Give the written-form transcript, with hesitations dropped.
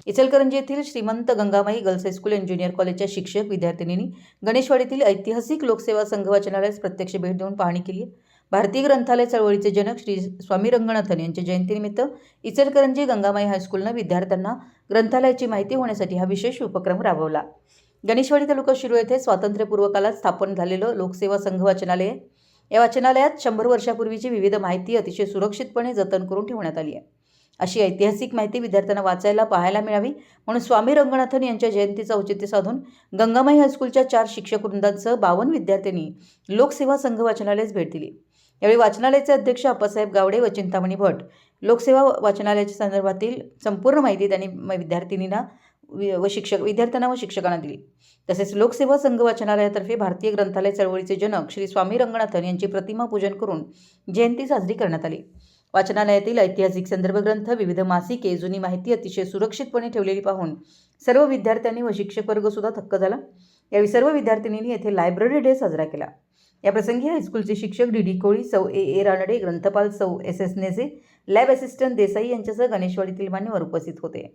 इचलकरंजी येथील श्रीमंत Gangamai girls high school and junior कॉलेजच्या शिक्षक विद्यार्थिनींनी गणेशवाडीतील ऐतिहासिक लोकसेवा संघ वाचनालयास प्रत्यक्ष भेट देऊन पाहणी केली। भारतीय ग्रंथालय चळवळीचे जनक श्री स्वामी रंगनाथन यांच्या जयंतीनिमित्त इचलकरंजी गंगामाई हायस्कूलने विद्यार्थ्यांना ग्रंथालयाची माहिती होण्यासाठी हा विशेष उपक्रम राबवला। गणेशवाडी तालुका शिरूर येथे स्वातंत्र्यपूर्व काळात स्थापन झालेलं लोकसेवा संघ वाचनालय, या वाचनालयात 100 वर्षापूर्वीची विविध माहिती अतिशय सुरक्षितपणे जतन करून ठेवण्यात आली आहे। अशी ऐतिहासिक माहिती विद्यार्थ्यांना वाचायला पाहायला मिळावी म्हणून स्वामी रंगनाथन यांच्या जयंतीचा औचित्य साधून गंगामाई हायस्कूलच्या 4 शिक्षक वृंदांसह 52 विद्यार्थ्यांनी लोकसेवा संघ वाचनालयास भेट दिली। यावेळी वाचनालयाचे अध्यक्ष आप्पासाहेब गावडे व चिंतामणी भट लोकसेवा वाचनालयाच्या संदर्भातील संपूर्ण माहिती त्यांनी विद्यार्थ्यांना व शिक्षकांना दिली। तसेच लोकसेवा संघ वाचनालयातर्फे भारतीय ग्रंथालय चळवळीचे जनक श्री स्वामी रंगनाथन यांची प्रतिमा पूजन करून जयंती साजरी करण्यात आली। वाचनालयातील ऐतिहासिक संदर्भ ग्रंथ, विविध मासिके, जुनी माहिती अतिशय सुरक्षितपणे ठेवलेली पाहून सर्व विद्यार्थ्यांनी व शिक्षक वर्ग सुद्धा थक्क झाला। यावेळी सर्व विद्यार्थिनींनी येथे लायब्ररी डे साजरा केला। या प्रसंगी हायस्कूलचे शिक्षक डी कोळी, सौ ए रानडे, ग्रंथपाल सौ एस नेसे, लॅब असिस्टंट देसाई यांच्यासह गणेशवाडीतील मान्यवर उपस्थित होते।